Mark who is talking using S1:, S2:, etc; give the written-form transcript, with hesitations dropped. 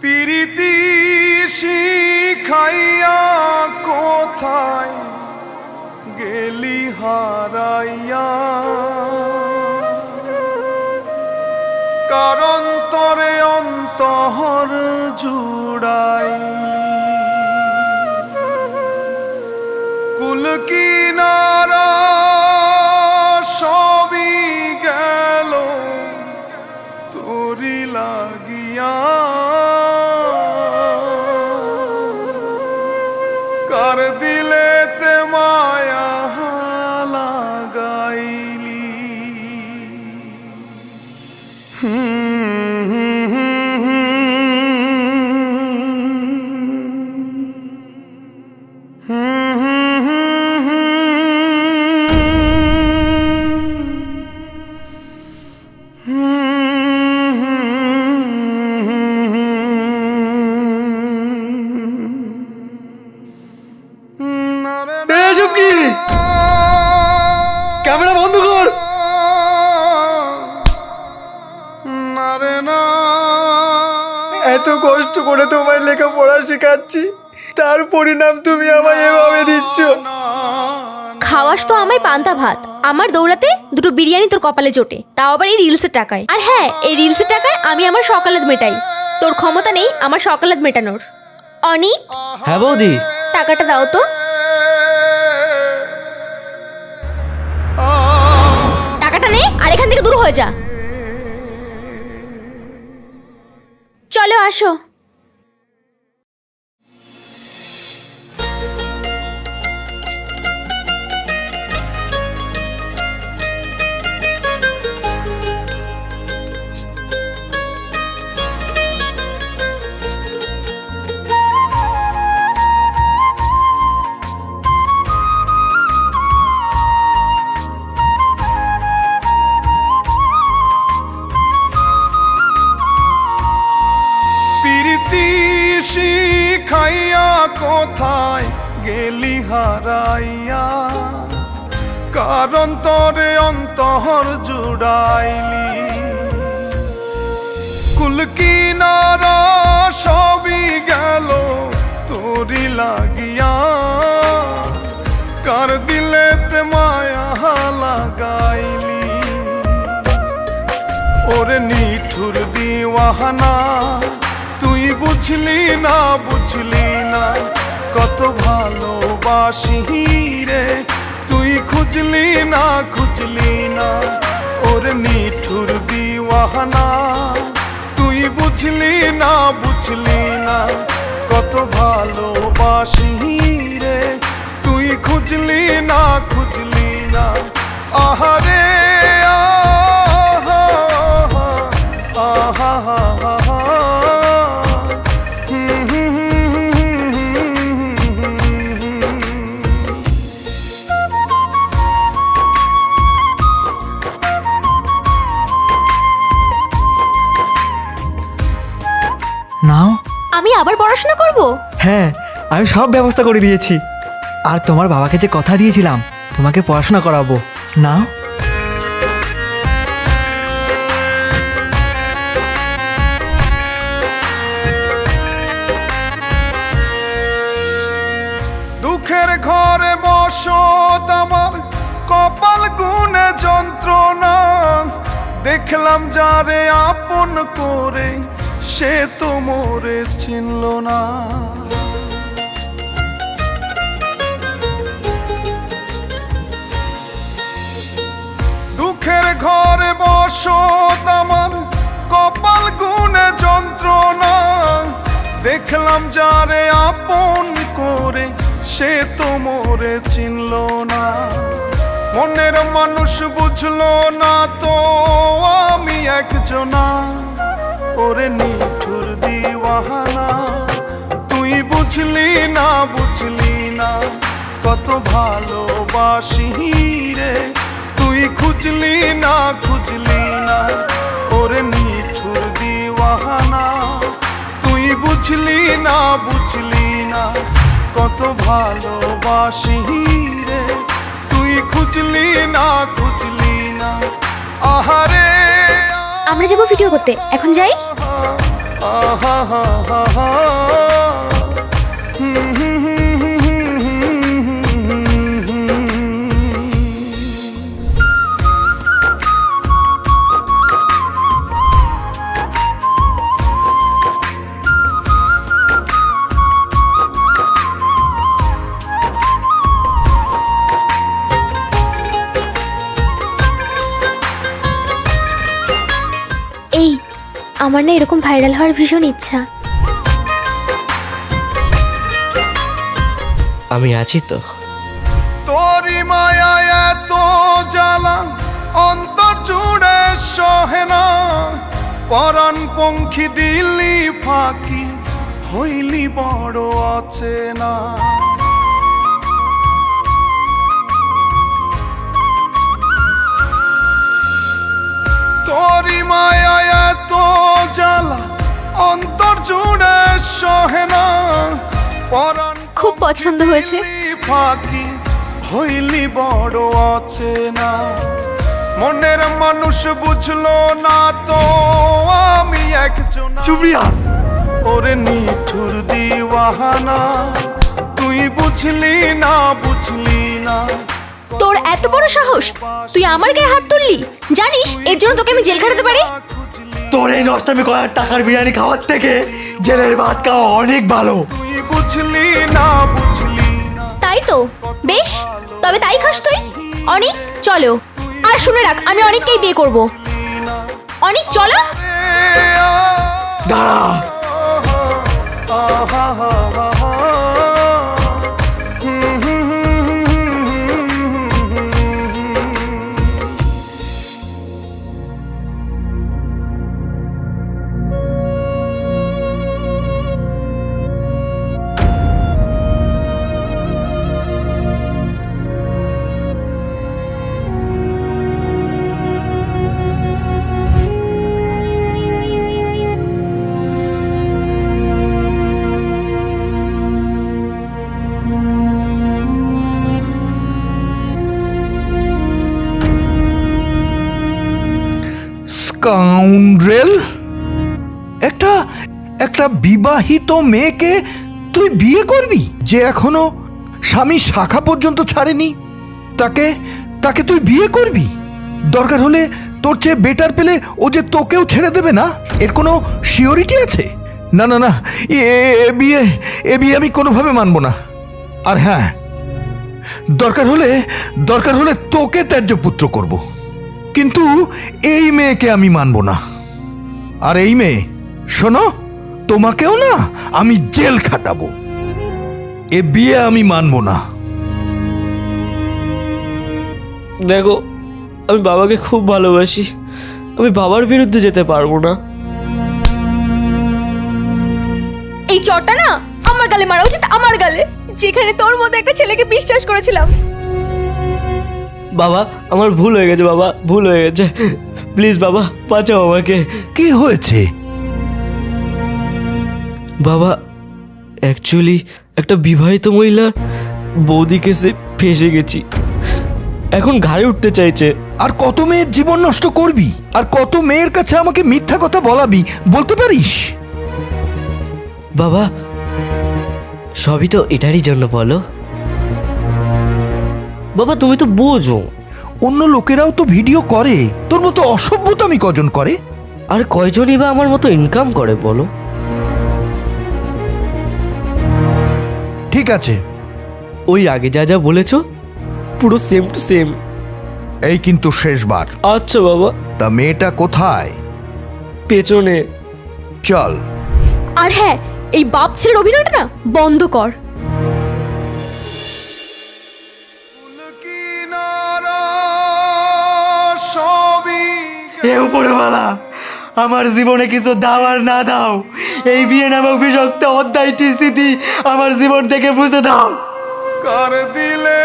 S1: পিরিতি শিখাইয়া কোথায় গেলি হারাইয়া, কারণ তরে অন্তর জুড়াইলি। কুল কিনারা সবই গেল তোরি লাগিয়া, কার দিলেতে মায়া লাগাইলি।
S2: ক্যামেরা বন্ধ কর। এত কষ্ট করে তোমায় লেখাপড়া শেখাচ্ছি, তার পরিণাম তুমি আমায় এভাবে দিচ্ছ।
S3: খাওয়াস তো আমায় পান্তা ভাত, আমার দৌড়াতে দুটো বিরিয়ানি তোর কপালে জোটে, তাও আবার এই রিলসের টাকায়। আর হ্যাঁ, এই রিলসের টাকায় আমি আমার সকালাত মেটাই, তোর ক্ষমতা নেই আমার সকালাত মেটানোর। অনিক,
S2: হ্যাঁ বৌদি,
S3: টাকাটা দাও তো। টাকাটা নে আর এখান থেকে দূর হয়ে যা। চলো আসো।
S1: শিখাইয়া কোথায় গেলি হারাইয়া, কারণ তরে অন্তর জুড়াইলি। কুল কিনারা সবই গেল তোরি লাগিয়া, কার দিলেতে মায়া লাগাইলি। ওরে নিঠুর দিওয়ানা, তুই বুঝলি না বুঝলি না কত ভালোবাসি রে, তুই খুঁজলি না খুঁজলি না। ওরে নিঠুর দিওয়ানা, তুই বুঝলি না বুঝলি না কত ভালোবাসি রে, তুই খুঁজলি না খুঁজলি না। আহারে আহা আহা আহা।
S2: নাও।
S3: আমি আবার পড়াশোনা করব?
S2: হ্যাঁ, আমি সব ব্যবস্থা করে দিয়েছি। আর তোমার বাবাকে যে কথা দিয়েছিলাম তোমাকে পড়াশোনা করাবো, নাও।
S1: দুঃখের ঘরে বসত আমার, কপাল গুনে যন্ত্রণা, দেখলাম যারে আপন করে সে তো মোরে চিনল না। দুঃখের ঘরে বসত আমার, কপাল গুনে যন্ত্রণা, দেখলাম যারে আপন করে সে তো মোরে চিনল না। মনের মানুষ বুঝলো না তো আমি একজনা। ওরে নিঠুর দিওয়ানা, তুই বুঝলি না বুঝলি না কত ভালোবাসি রে, তুই খুঁজলি না খুঁজলি না। ওরে নিঠুর দিওয়ানা, তুই বুঝলি না বুঝলি না কত ভালোবাসি রে, তুই খুঁজলি না খুঁজলি না। আহারে
S3: আমরা যাবো ভিডিও করতে, এখন যাই।
S1: আহা হা হা হা।
S3: এই আমার না এরকম ভাইরাল হওয়ার ভীষণ ইচ্ছা।
S4: আমি আছি তো।
S1: তোরি মায়া এত জ্বালা অন্তর জুড়ে সহে না, পরাণ পঙ্খী দিলি ফাঁকি হইলি বড় অচেনা। তোরি মায়া এত জ্বালা অন্তর জুড়ে সহে না, পরাণ
S3: খুব পছন্দ হয়েছে।
S1: ফাঁকি হইলি বড় অচেনা। মনের মানুষ বুঝলো না তো আমি একজন
S2: সুপ্রিয়া,
S1: ওরে নিঠুর দিওয়ানা, তুই বুঝলি না বুঝলি না।
S3: তোর এত বড় সাহস, তুই আমার গায়ে হাত তুললি? জানিস এর জন্য তোকে আমি জেল খাটাতে পারি।
S2: তোর এই নষ্টামি করার টাকার বিরিয়ানি খাওয়ার থেকে জেলের ভাত খাওয়া অনেক ভালো।
S1: তুই বুঝলি না বুঝলি না।
S3: তাই তো, বেশ তবে তাই খাস তুই। অনিক চলো। আর শুনে রাখ, আমি অনেককেই বিয়ে করব। অনিক চলো।
S2: দাঁড়া,
S1: আহা হা হা হা।
S5: স্কাউন্ড্রেল, একটা একটা বিবাহিত মেয়েকে তুই বিয়ে করবি যে এখনো স্বামী শাখা পর্যন্ত ছাড়েনি? তাকে তাকে তুই বিয়ে করবি? দরকার হলে তোর চেয়ে বেটার পেলে ও যে তোকেও ছেড়ে দেবে না, এর কোনো সিওরিটি আছে? না না না, এ বিয়ে আমি কোনোভাবে মানব না। আর হ্যাঁ, দরকার হলে তোকে ত্যায্য পুত্র করব, কিন্তু এই মেয়েকে আমি মানব না। আর এই মেয়ে, শোনো, তোমাকেও না আমি জেল খাটাবো। এ বিয়ে আমি মানব না।
S4: দেখো, আমি বাবাকে খুব ভালোবাসি, আমি বাবার বিরুদ্ধে যেতে পারবো না।
S3: এই চটটা না আমার গালে মারা উচিত, আমার গালে, যেখানে তোর মতো একটা ছেলেকে বিশ্বাস করেছিলাম।
S4: বাবা, আমার ভুল হয়ে গেছে, বাবা ভুল হয়ে গেছে, প্লিজ বাবা বাঁচাও আমাকে।
S5: কি হয়েছে?
S4: বাবা, অ্যাকচুয়ালি একটা বিবাহিত মহিলার বৌদিকে সে ফেসে গেছি, এখন ঘাড়ে উঠতে চাইছে।
S5: আর কত মেয়ের জীবন নষ্ট করবি? আর কত মেয়ের কাছে আমাকে মিথ্যা কথা বলাবি, বলতে পারিস?
S4: বাবা, সবই তো এটারই জন্য বলো। বাবা তুমি তো বোঝো,
S5: অন্য লোকেরাও তো ভিডিও করে, তোর মতো অসভ্যতামি কজন করে?
S4: আর কয়জনই বা আমার মতো ইনকাম করে বলো?
S5: ঠিক আছে,
S4: ওই আগে যা যা বলেছো পুরো সেম টু সেম।
S5: এই কিন্তু শেষবার।
S4: আচ্ছা বাবা।
S5: তা মেয়েটা কোথায়?
S4: পেছনে।
S5: চল।
S3: আর হ্যাঁ, এই বাপ ছেলের অভিনয়টা না বন্ধ কর।
S2: এ উপরওয়ালা, আমার জীবনে কিছু দাও আর না দাও, এই বিয়ে নামক বিষাক্ত অধ্যায়টি স্থিতি আমার জীবন থেকে বুঝে দাও।
S1: কার দিলে